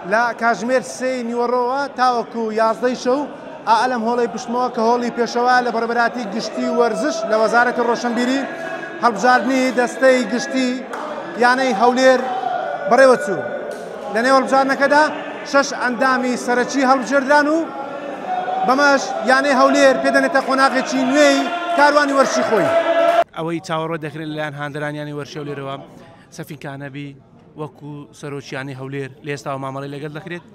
لا كاژمێر سێی نیوەڕۆوە تاوەکو یازدەی شەو ئەلەم هۆڵی پشتمەوە کە هۆڵی پێشەوە لە بەرەبەراتی گشتی وەرزش لە وەزارەتی ڕۆشنبیری هەڵبژاردننی دەستەی گشتی یانەی هەولێر بەڕێوە چوو. لە نێو هەڵبژاردنەکەدا 6 ئەندامی سەرەکی هەڵبژێردران و بەمەش یانەی هەولێر پێدەنێتە قۆناغێکی نوێی کاروانی وەرشی خۆی. ئەوەی چاوەڕۆ دەکرێت لەلایەن هاندرانیانی وەرشە و لێرەوە سەفینکانەبی وەکو سەرۆکیانی هەولێر لە ئێستاوە مامەڵی لەگەڵ دەکرێت؟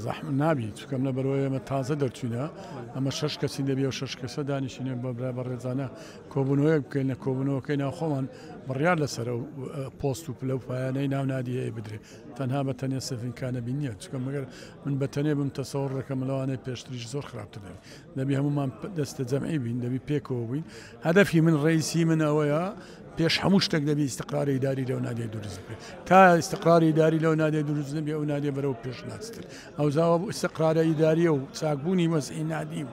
زەحمت نابی چکەم لە بەرەوەی ئەمە تازە دەرچوونە ئەمە 6 کەسی دەبێ و 6 کەسە دانیشینێ بە ڕێزانە کۆبوونەوەی بکەین لە کۆبوونەوەکەی ناوخۆمان بڕیار لەسەر و پۆست و پلە و پایانەی ناونادی هەیە بدرێت تەنها بە تەنێ سەفینکانەبی نییە چکە مەگەر من بە تەنێ بم تەسەوڕ دەکەم لەوانەیە پێشتریش زۆر خراپتر دەبی هەمومان دەستە جەمعی بین دەبی پێکەوە بووین هەدەفی من ڕئیسی من ئەوەیە پێش هەموو شتێک دەبی ئیستقراری ئیداری لەو نادێ دروست بێت تا ئیستقراری ئیداری لەو نادێ دروست نەبێ ئەو نادێ بەرەو پێش ناچتر ئەو زاوە ئیستقرارە ئیداریە و چاکبوونی مەسئولی نادی و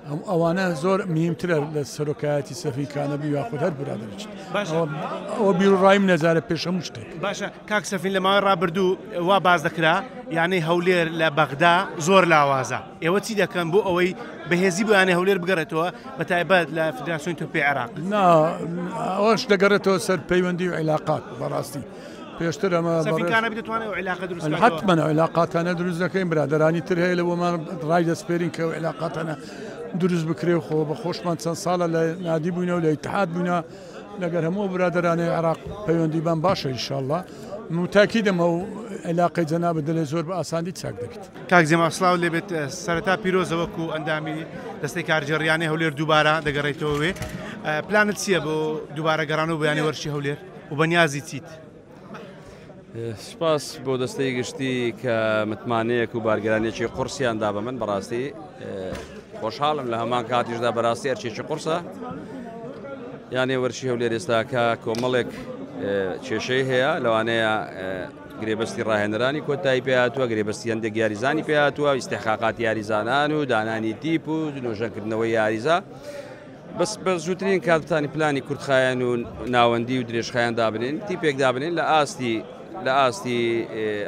ئەوانە زۆر مهمترە لە سەرۆکایەتی سەفینکانەبی یاخود هەر برادەرچ ئەوە بیرڕایم نەزارە پێش هەموو شتێک. باشە کاک سەفین لە ماوەی ڕابردوو وا باز دەکرا یانەی هەولێر لە بەغدا زۆر لاوازە ئێوە چی دەکەن بۆ ئەوەی بەهێزی بۆ یانەی هەولێر بگەڕێتەوە بە تایبەت لە فیدراسیۆنی تۆپی عێراق؟ ئەوەش دەگەڕێتەوە سەر پەیوەندی و عیلاقات بەڕاستی پێشتر ئەمە سەفینکانەبی دەتوانێت عیلاقە دروست بکات؟ حتمەنە عیلاقاتانە دروست دەکەین برادەرانی تر هەیە لە بۆمان ڕای دەسپێرین کە عیلاقاتانە دروست بکرێ و خۆ بە خۆشمان چەند ساڵە لە نادی بووینە و لە ئیتحاد بووینە لەگەر هەموو برادەرانی عێراق پەیوەندیبان باشە ئینشاءالله تاکیدەمە و عیلاقەی جەنابەت دەڵێ زۆر بە ئاسانی چاک دەبێت. کاک جێمال سڵاو لێبێت سەرەتا پیرۆزە وەکو ئەندامی دەستەی کارجێڕیانی هەولێر دووبارە دەگەڕێتەوە وێ پلانت چییە بۆ دووبارە گەڕان و بەیانی وەرشی هەولێر و بەنیازی چیت؟ سپاس بۆ دەستەی گشتی کە متمانەیەک و بارگەرانێکی قورسیاندا بە من بەڕاستی خۆشحاڵم لە هەمان کاتیشدا بەڕاستی هەرچێکی قورسە یانێ وەرشی هەولێر ئێستاکە کۆمەڵێک کێشەی هەیە لەوانەیە گرێبەستی ڕاهێنەرانی کۆتایی پێهاتووە گرێبەستی هەندێک یاریزانی پێهاتووە ئیستیحقاقاتی یاریزانان و دانانی تیپ و نۆژەکردنەوەی یاریزە بەس بە زووترین کاتتانی پلانی کورتخایەن و ناوەندی و درێژخایان دابنین تیپێک دابنین لە ئاستی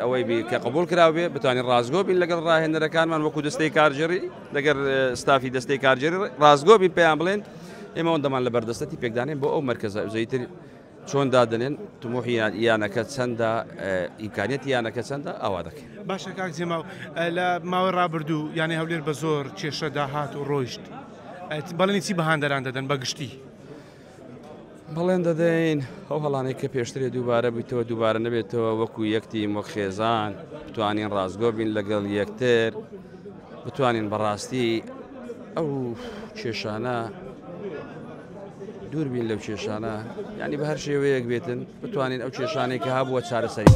ئەوەی کە قبول کراوێ بتوانین ڕازگۆ بین لەگەڵ ڕاهێنەرەکانمان وەکو دەستەی کارژێری لەگەر ستافی دەستەی کارژێری ڕازگۆ بین پێیان بڵێن ئێمە ئەوەندەمان لە بەردەستە تیپێکدانێن بۆ ئەو مەرکەزە زەیتر چۆن دادنێن تموحی یانەکە چەندە ئیمکانیەتی یانەکە چەندە ئاوا دەکەین. باشە کاک جێماو لە ماوەی ڕابردوو یانەی هەولێر بە زۆر کێشە داهات و ڕۆیشت بەڵێنی چی بە هاندەران دەدەن بە گشتی؟ بەڵێن دەدەین ئەو هەڵانەی کە پێشترێ دووبارە بیتەوە دووبارە نەبێتەوە وەکو یەکتی وەخێزان بتوانین ڕازگۆ بین لەگەڵ یەکتر بتوانین بەڕاستی ئەو کێشانە دوور بین لەو کێشانە یعنی بە هەر شێوەیەک بێتن بتوانین ئەو کێشانەی کە هەبووە چارەسەری